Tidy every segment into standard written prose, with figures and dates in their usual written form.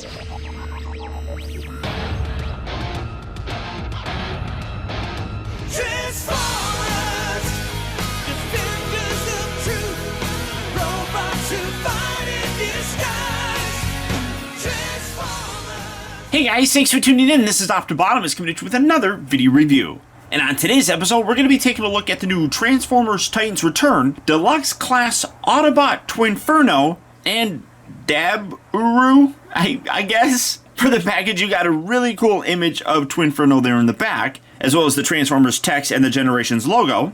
Hey guys, thanks for tuning in. This is optibotimus coming at you with another video review. And on today's episode, we're going to be taking a look at the new Transformers Titans Return Deluxe Class Autobot TWINFERNO and Daburu, I guess. For the package, you got a really cool image of TWINFERNO there in the back, as well as the Transformers text and the Generations logo.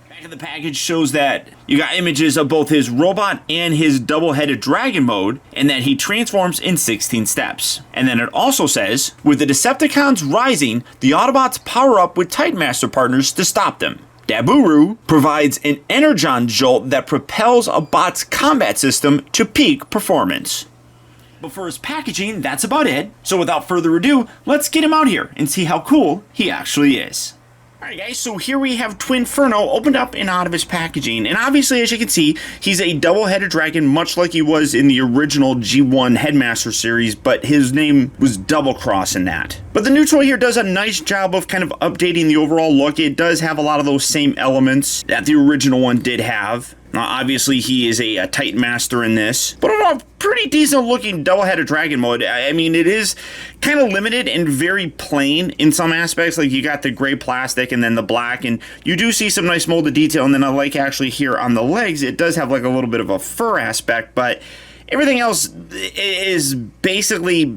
Back of the package shows that you got images of both his robot and his double-headed dragon mode, and that he transforms in 16 steps. And then it also says, with the Decepticons rising, the Autobots power up with Titanmaster partners to stop them. Daburu provides an energon jolt that propels a bot's combat system to peak performance. But for his packaging, that's about it. So without further ado, let's get him out here and see how cool he actually is. Alright guys, so here we have TWINFERNO opened up and out of his packaging, and obviously as you can see, he's a double-headed dragon much like he was in the original G1 Headmaster series, but his name was double-cross in that. But the new toy here does a nice job of kind of updating the overall look. It does have a lot of those same elements that the original one did have. Obviously, he is a Titan Master in this, but a pretty decent looking double-headed dragon mode. I mean, it is kind of limited and very plain in some aspects. Like, you got the gray plastic and then the black, and you do see some nice molded detail. And then I like actually here on the legs, it does have like a little bit of a fur aspect, but everything else is basically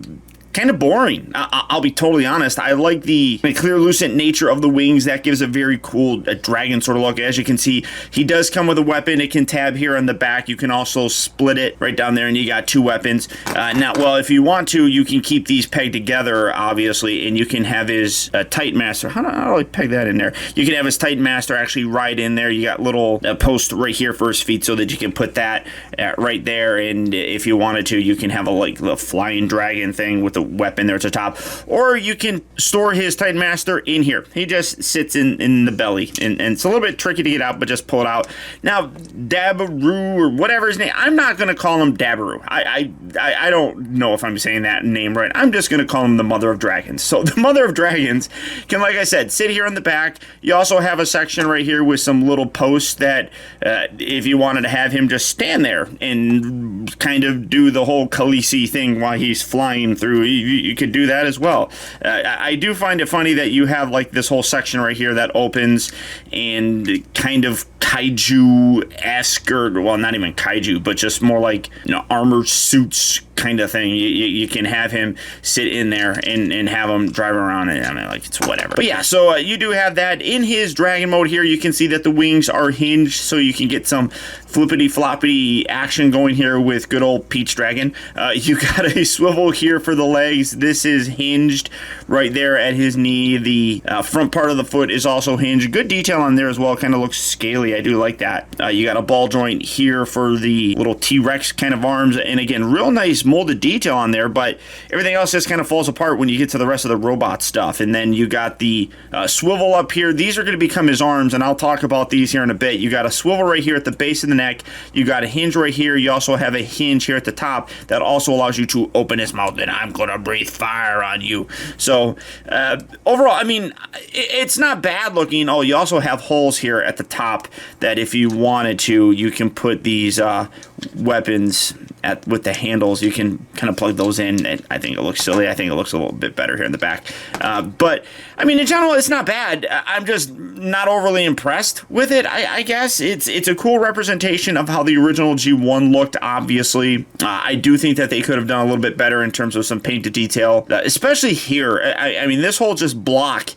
kind of boring. I'll be totally honest. I like the clear, lucent nature of the wings. That gives a very cool dragon sort of look. As you can see, he does come with a weapon. It can tab here on the back. You can also split it right down there, and you got two weapons. Now, well, if you want to, you can keep these pegged together, obviously, and you can have his Titan Master. How do I peg that in there? You can have his Titan Master actually right in there. You got little post right here for his feet so that you can put that right there, and if you wanted to, you can have a flying dragon thing with the weapon there at the top, or you can store his Titan Master in here. He just sits in the belly, and it's a little bit tricky to get out, but just pull it out. Now, Daburu, or whatever his name, I'm not going to call him Daburu. I don't know if I'm saying that name right. I'm just going to call him the Mother of Dragons. So the Mother of Dragons can, like I said, sit here in the back. You also have a section right here with some little posts that if you wanted to have him just stand there and kind of do the whole Khaleesi thing while he's flying through, you could do that as well. I do find it funny that you have like this whole section right here that opens and kind of kaiju-esque, or well, not even kaiju, but just more like, you know, armor suits kind of thing. You can have him sit in there and have him drive around, and I mean, like, it's whatever. But yeah, so you do have that in his dragon mode here. You can see that the wings are hinged, so you can get some flippity floppity action going here with good old Peach Dragon. You got a swivel here for the legs. This is hinged right there at his knee. The front part of the foot is also hinged. Good detail on there as well. Kind of looks scaly. I do like that. You got a ball joint here for the little T-Rex kind of arms, and again, real nice molded detail on there, but everything else just kind of falls apart when you get to the rest of the robot stuff. And then you got the swivel up here. These are going to become his arms, and I'll talk about these here in a bit. You got a swivel right here at the base of the neck. You got a hinge right here. You also have a hinge here at the top that also allows you to open his mouth, and I'm going to breathe fire on you. So overall, I mean, it's not bad looking. Oh, you also have holes here at the top that if you wanted to, you can put these weapons with the handles. You can kind of plug those in. I think it looks silly. I think it looks a little bit better here in the back. But I mean, in general, it's not bad. I'm just not overly impressed with it. I guess it's a cool representation of how the original G1 looked. Obviously, I do think that they could have done a little bit better in terms of some painted detail, especially here. I mean, this whole just block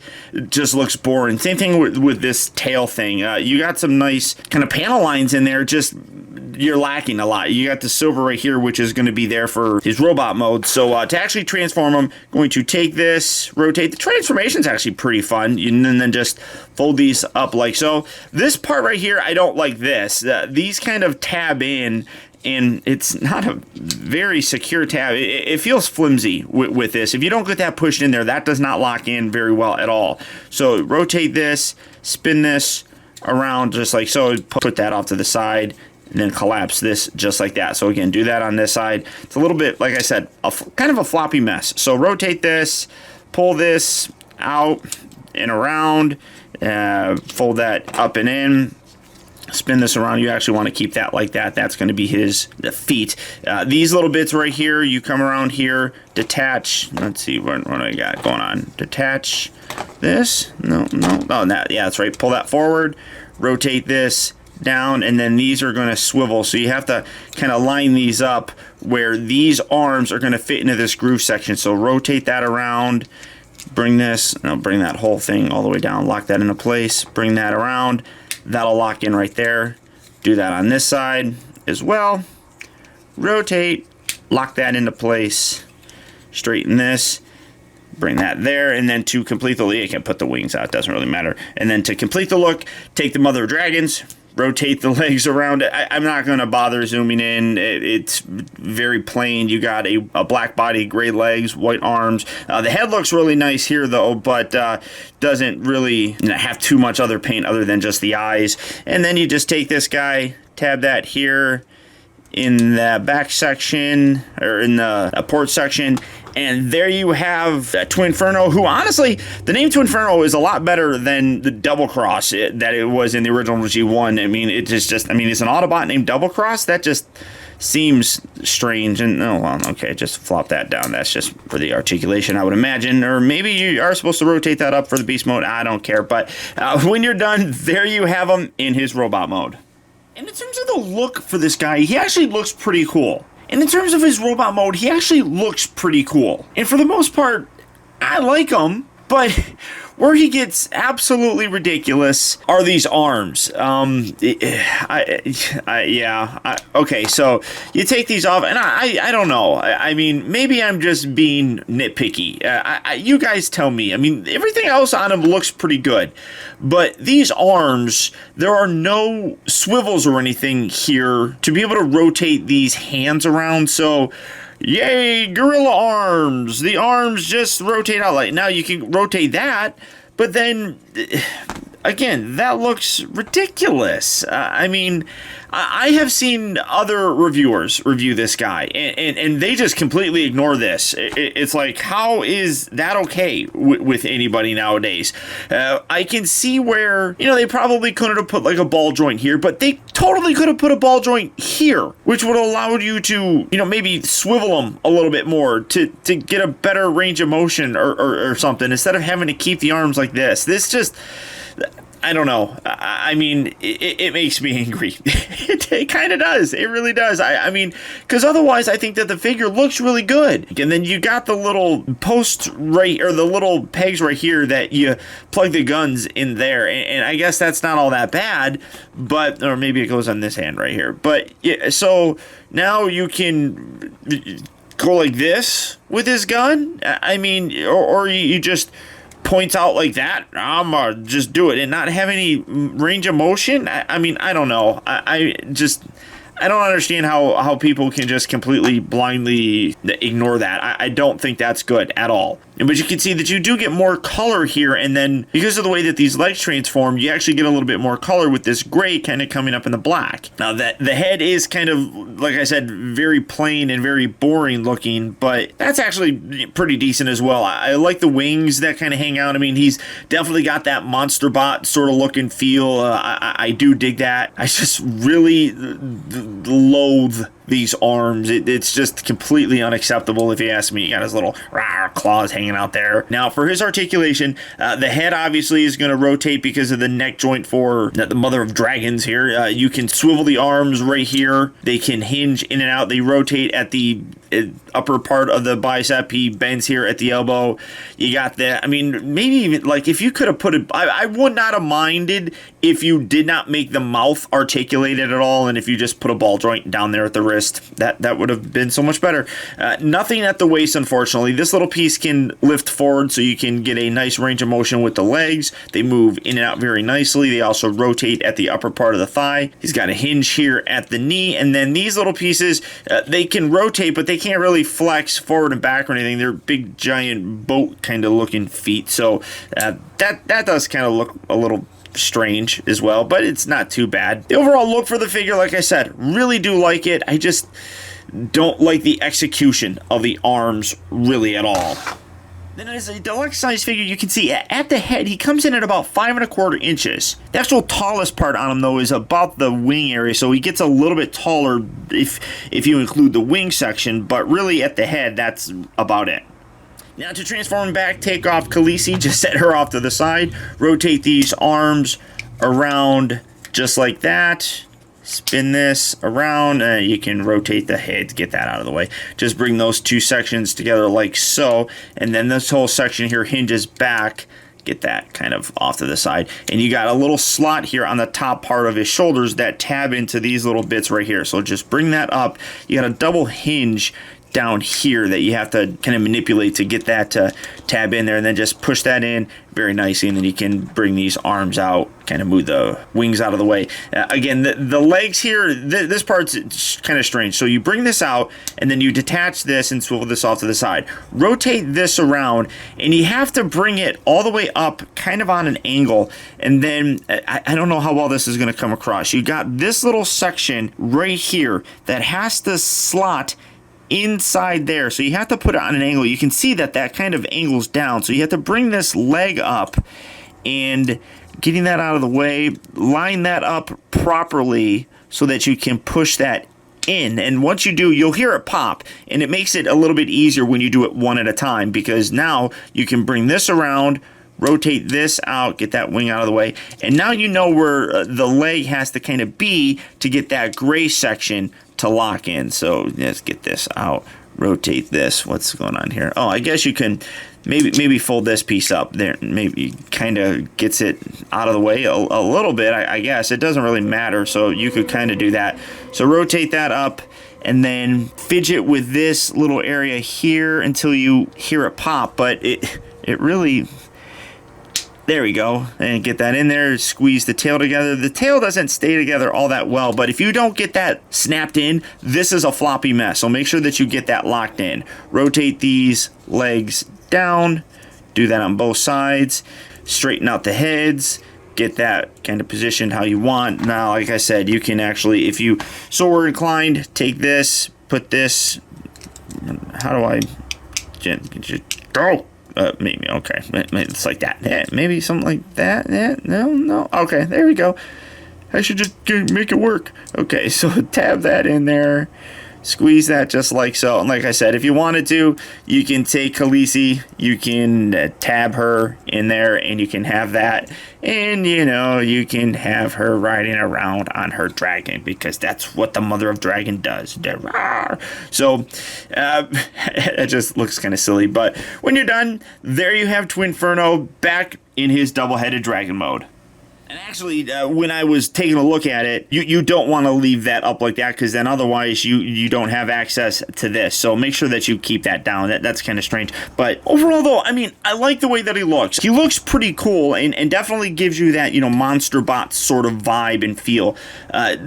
just looks boring. Same thing with this tail thing. You got some nice kind of panel lines in there. Just you're lacking a lot. You got the silver right here, which is going to be there for his robot mode. So to actually transform him, going to take this, rotate. The transformation's actually pretty fun, and then just fold these up like so. This part right here, I don't like this. These kind of tab in, and it's not a very secure tab. It feels flimsy with this. If you don't get that pushed in there, that does not lock in very well at all. So rotate this, spin this around just like so, put that off to the side, and then collapse this just like that. So again, do that on this side. It's a little bit, like I said, kind of a floppy mess. So rotate this, pull this out and around, fold that up and in, spin this around. You actually want to keep that like that. That's going to be the feet. These little bits right here, you come around here, detach. Let's see, what I got going on. Detach this. No. Oh, that, yeah, that's right. Pull that forward, rotate this down, and then these are going to swivel. So you have to kind of line these up where these arms are going to fit into this groove section. So rotate that around, bring this, bring that whole thing all the way down, lock that into place, bring that around. That'll lock in right there. Do that on this side as well. Rotate, lock that into place, straighten this, bring that there, and then to complete the look, you can put the wings out, it doesn't really matter. And then to complete the look, take the mother of dragons, rotate the legs around it. I'm not going to bother zooming in. It's very plain. You got a black body, gray legs, white arms. The head looks really nice here, though, but doesn't really have too much other paint other than just the eyes. And then you just take this guy, tab that here in the back section, or in the port section, and there you have TWINFERNO, who honestly, the name TWINFERNO is a lot better than the Double Cross that it was in the original G1. I mean, it's an Autobot named Double Cross. That just seems strange. And oh well, okay, just flop that down. That's just for the articulation, I would imagine. Or maybe you are supposed to rotate that up for the beast mode. I don't care. But when you're done, there you have him in his robot mode. And in terms of the look for this guy, he actually looks pretty cool. And in terms of his robot mode, he actually looks pretty cool. And for the most part, I like him, but where he gets absolutely ridiculous are these arms. Okay, so you take these off, and I don't know. I mean, maybe I'm just being nitpicky. You guys tell me. I mean, everything else on him looks pretty good, but these arms, there are no swivels or anything here to be able to rotate these hands around, so yay, gorilla arms. The arms just rotate out. Like, now you can rotate that, but then again, that looks ridiculous. I mean, I have seen other reviewers review this guy, and they just completely ignore this. It's like, how is that okay with anybody nowadays? I can see where, they probably couldn't have put like a ball joint here, but they totally could have put a ball joint here, which would allow you to, maybe swivel them a little bit more to get a better range of motion or something, instead of having to keep the arms like this. This just, I don't know. I mean, it makes me angry. It kind of does. It really does. I mean, because otherwise I think that the figure looks really good. And then you got the little post right, or the little pegs right here that you plug the guns in there. And I guess that's not all that bad, but, or maybe it goes on this hand right here. But yeah, so now you can go like this with his gun. I mean, or you just points out like that, I'm gonna just do it and not have any range of motion. I mean, I don't know. I don't understand how people can just completely blindly ignore that. I don't think that's good at all. But you can see that you do get more color here, and then because of the way that these legs transform, you actually get a little bit more color with this gray kind of coming up in the black. Now that the head is kind of, like I said, very plain and very boring looking, but that's actually pretty decent as well. I like the wings that kind of hang out. I mean, he's definitely got that monster bot sort of look and feel. I do dig that. I just really loathe these arms. It's just completely unacceptable if you ask me. You got his little claws hanging out there. Now for his articulation, the head obviously is going to rotate because of the neck joint for the mother of dragons here. You can swivel the arms right here. They can hinge in and out. They rotate at the upper part of the bicep. He bends here at the elbow. You got that. I mean, maybe even like if you could have put it, I would not have minded if you did not make the mouth articulated at all, and if you just put a ball joint down there at the wrist. That would have been so much better. Nothing at the waist, unfortunately. This little piece can lift forward so you can get a nice range of motion with the legs. They move in and out very nicely. They also rotate at the upper part of the thigh. He's got a hinge here at the knee, and then these little pieces, they can rotate, but they can't really flex forward and back or anything. They're big, giant boat kind of looking feet, so that does kind of look a little strange as well, but it's not too bad. The overall look for the figure, like I said, really do like it. I just don't like the execution of the arms really at all. Then as a deluxe size figure, you can see at the head, he comes in at about 5¼ inches. The actual tallest part on him, though, is about the wing area, so he gets a little bit taller if you include the wing section, but really at the head, that's about it. Now to transform back, take off Khaleesi, just set her off to the side, rotate these arms around just like that. Spin this around, you can rotate the head to get that out of the way. Just bring those two sections together like so, and then this whole section here hinges back. Get that kind of off to the side. And you got a little slot here on the top part of his shoulders that tab into these little bits right here. So just bring that up. You got a double hinge down here that you have to kind of manipulate to get that to tab in there, and then just push that in very nicely, and then you can bring these arms out, kind of move the wings out of the way. Again, the legs here, this part's kind of strange. So you bring this out, and then you detach this and swivel this off to the side. Rotate this around, and you have to bring it all the way up, kind of on an angle, and then, I don't know how well this is going to come across. You got this little section right here that has to slot inside there, so you have to put it on an angle. You can see that kind of angles down, so you have to bring this leg up, and getting that out of the way, line that up properly so that you can push that in. And once you do, you'll hear it pop, and it makes it a little bit easier when you do it one at a time, because now you can bring this around, rotate this out, get that wing out of the way, and now you know where the leg has to kind of be to get that gray section to lock in. So let's get this out, rotate this. What's going on here? Oh, I guess you can maybe fold this piece up there, maybe kind of gets it out of the way a little bit. I guess it doesn't really matter, so you could kind of do that. So rotate that up, and then fidget with this little area here until you hear it pop, but it really... There we go, and get that in there, squeeze the tail together. The tail doesn't stay together all that well, but if you don't get that snapped in, this is a floppy mess, so make sure that you get that locked in. Rotate these legs down, do that on both sides, straighten out the heads, get that kind of positioned how you want. Now, like I said, you can actually, if you so are inclined, take this, put this, how do I, go? Maybe, okay, it's like that. Yeah, maybe something like that. Yeah, no. Okay, there we go. I should just make it work. Okay, so tab that in there. Squeeze that just like so. And like I said, if you wanted to, you can take Khaleesi, you can tab her in there, and you can have that. And, you know, you can have her riding around on her dragon, because that's what the mother of dragon does. So, it just looks kind of silly. But when you're done, there you have TWINFERNO back in his double-headed dragon mode. And actually, when I was taking a look at it, you don't want to leave that up like that, because then otherwise you don't have access to this. So make sure that you keep that down. That's kind of strange. But overall, though, I mean, I like the way that he looks. He looks pretty cool, and definitely gives you that, you know, Monster Bot sort of vibe and feel.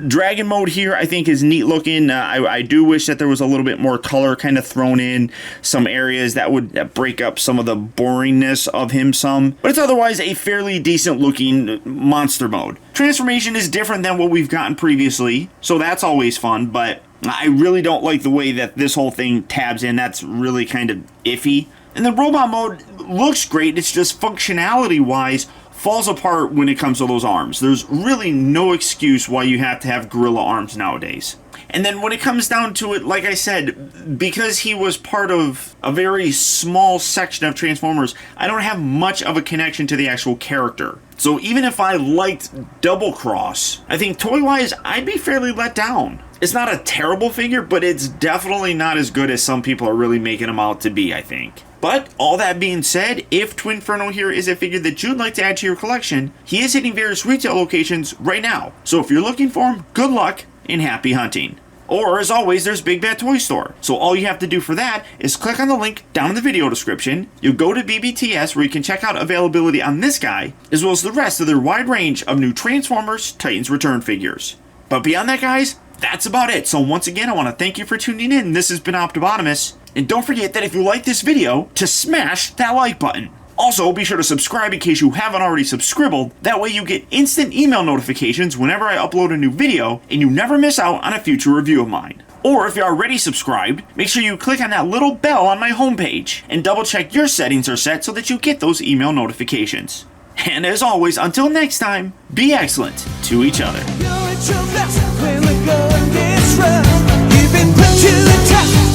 Dragon mode here, I think, is neat looking. I do wish that there was a little bit more color kind of thrown in some areas that would break up some of the boringness of him some. But it's otherwise a fairly decent looking monster mode. Transformation is different than what we've gotten previously, so that's always fun, but I really don't like the way that this whole thing tabs in. That's really kind of iffy. And the robot mode looks great, it's just functionality-wise falls apart when it comes to those arms. There's really no excuse why you have to have gorilla arms nowadays. And then when it comes down to it, like I said, because he was part of a very small section of Transformers, I don't have much of a connection to the actual character. So even if I liked Double Cross, I think toy-wise, I'd be fairly let down. It's not a terrible figure, but it's definitely not as good as some people are really making him out to be, I think. But all that being said, if TWINFERNO here is a figure that you'd like to add to your collection, he is hitting various retail locations right now. So if you're looking for him, good luck and happy hunting. Or, as always, there's Big Bad Toy Store. So all you have to do for that is click on the link down in the video description. You'll go to BBTS, where you can check out availability on this guy, as well as the rest of their wide range of new Transformers Titans Return figures. But beyond that, guys, that's about it. So once again, I want to thank you for tuning in. This has been optibotimus. And don't forget that if you like this video, to smash that like button. Also, be sure to subscribe in case you haven't already subscribed. That way you get instant email notifications whenever I upload a new video, and you never miss out on a future review of mine. Or if you're already subscribed, make sure you click on that little bell on my homepage, and double check your settings are set so that you get those email notifications. And as always, until next time, be excellent to each other. You're at your best when the going gets rough. You've been put to the test.